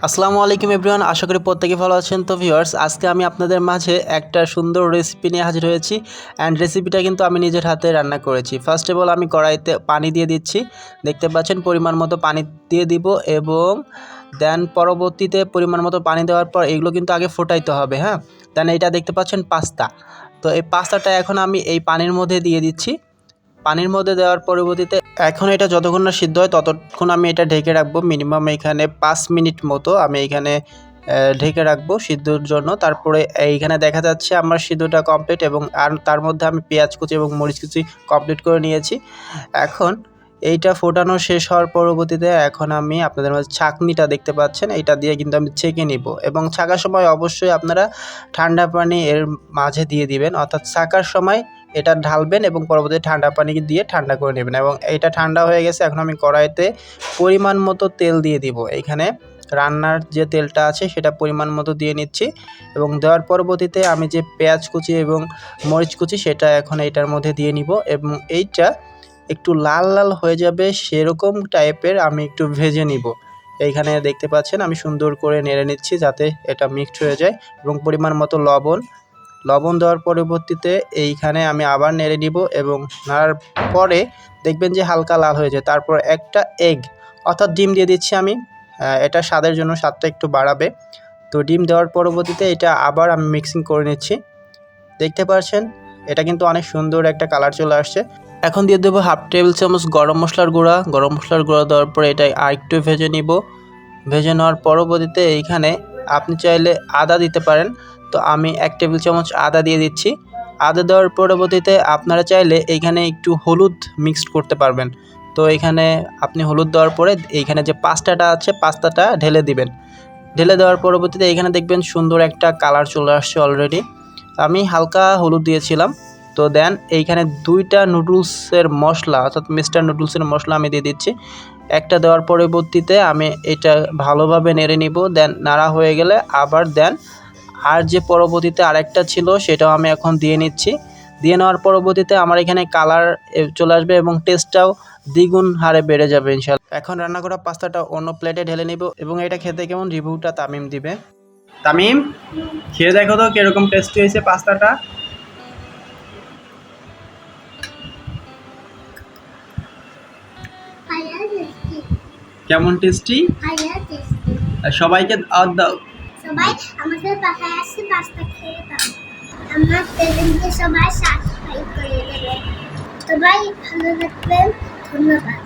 আসসালামু আলাইকুম এভরিওয়ান, আশা করি প্রত্যেকে ভালো আছেন। তো ভিউয়ার্স, আজকে আমি আপনাদের মাঝে একটা সুন্দর রেসিপি নিয়ে হাজির হয়েছি। অ্যান্ড রেসিপিটা কিন্তু আমি নিজের হাতে রান্না করেছি। ফার্স্ট অফ অল আমি কড়াইতে পানি দিয়ে দিচ্ছি, দেখতে পাচ্ছেন পরিমাণ মতো পানি দিয়ে দিব, এবং দেন পরবর্তীতে পরিমাণ মতো পানি দেওয়ার পর এগুলো কিন্তু আগে ফোটাইতে হবে। হ্যাঁ, দেন এইটা দেখতে পাচ্ছেন পাস্তা। তো এই পাস্তাটা এখন আমি এই পানির মধ্যে দিয়ে দিচ্ছি। পানির মধ্যে দেওয়ার পরবর্তীতে এখন এটা যতক্ষণ না সিদ্ধ হয় ততক্ষণ আমি এটা ঢেকে রাখবো। মিনিমাম এখানে 5 মিনিট মতো আমি এখানে ঢেকে রাখবো সিদ্ধর জন্য। তারপরে এইখানে দেখা যাচ্ছে আমার সিদ্ধটা কমপ্লিট, এবং আর তার মধ্যে আমি পেঁয়াজ কুচি এবং মরিচ কুচি কমপ্লিট করে নিয়েছি। এখন এইটা ফোটানো শেষ হওয়ার পরবর্তীতে এখন আমি আপনাদের মাঝে ছাঁকনিটা দেখতে পাচ্ছেন, এইটা দিয়ে কিন্তু আমি ছেঁকে নিব। এবং ছাঁকার সময় অবশ্যই আপনারা ঠান্ডা পানি এর মাঝে দিয়ে দিবেন, অর্থাৎ ছাঁকার সময় এটা ঢালবেন এবং পরবর্তীতে ঠান্ডা পানি দিয়ে ঠান্ডা করে নেবেন। এবং এটা ঠান্ডা হয়ে গেছে, এখন আমি কড়াইতে পরিমাণ মতো তেল দিয়ে দিব। এইখানে রান্নার যে তেলটা আছে সেটা পরিমাণ মতো দিয়ে নিচ্ছি, এবং দেওয়ার পরবর্তীতে আমি যে পেঁয়াজ কুচি এবং মরিচ কুচি সেটা এখন এইটার মধ্যে দিয়ে নিব, এবং এইটা একটু লাল লাল হয়ে যাবে সেরকম টাইপের আমি একটু ভেজে নিব। এইখানে দেখতে পাচ্ছেন আমি সুন্দর করে নেড়ে নিচ্ছি যাতে এটা মিক্সড হয়ে যায়, এবং পরিমাণ মতো লবণ দেওয়ার পরবর্তীতে এইখানে আমি আবার নেড়ে নিব, এবং নাড়ার পরে দেখবেন যে হালকা লাল হয়ে যায়। তারপর একটা এগ অর্থাৎ ডিম দিয়ে দিচ্ছি আমি, এটা স্বাদের জন্য, স্বাদটা একটু বাড়াবে। তো ডিম দেওয়ার পরবর্তীতে এটা আবার আমি মিক্সিং করে নিচ্ছি। দেখতে পাচ্ছেন এটা কিন্তু অনেক সুন্দর একটা কালার চলে আসছে। এখন দিয়ে দেবো হাফ টেবিল চামচ গরম মশলার গুঁড়া দেওয়ার পরে এটা আরেকটু ভেজে নিব। ভেজে নেওয়ার পরবর্তীতে এইখানে আপনি চাইলে আদা দিতে পারেন, তো আমি 1 টেবিল চামচ আদা দিয়ে দিচ্ছি। আদা দেওয়ার পরবর্তীতে আপনারা চাইলে এইখানে একটু হলুদ মিক্সড করতে পারবেন। তো এইখানে আপনি হলুদ দেওয়ার পরে এইখানে যে পাস্তাটা আছে পাস্তাটা ঢেলে দিবেন। ঢেলে দেওয়ার পরবর্তীতে এইখানে দেখবেন সুন্দর একটা কালার চলে আসছে অলরেডি। আমি হালকা হলুদ দিয়েছিলাম। তো দেন এইখানে 2টা নুডলসের মশলা অর্থাৎ মিস্টার নুডলসের মশলা আমি দিয়ে দিচ্ছি। একটা দেওয়ার পরবর্তীতে আমি এটা ভালোভাবে নেড়ে নিব। দেন নাড়া হয়ে গেলে আবার দেন আর যে পরবর্তীতে আরেকটা ছিল সেটাও আমি এখন দিয়ে নিচ্ছি। দিয়ে নেওয়ার পরবর্তীতে আমার এখানে কালার চলে আসবে এবং টেস্টটাও দ্বিগুণ হারে বেড়ে যাবে ইনশাআল্লাহ। এখন রান্না করা পাস্তাটা অন্য প্লেটে ঢেলে নিব, এবং এটা খেতে কেমন রিভিউটা তামিম দিবে। তামিম, খেয়ে দেখো তো কিরকম টেস্টি হয়েছে পাস্তাটা। কেমন টেস্টি? সবাইকে দাও। সবাই আমাদের বাসায় আসছে পাস্তা খেয়ে দাও। আমার চ্যানেলকে সবাই সাবস্ক্রাইব করে দেবেন। সবাই ভালো থাকবেন, ধন্যবাদ।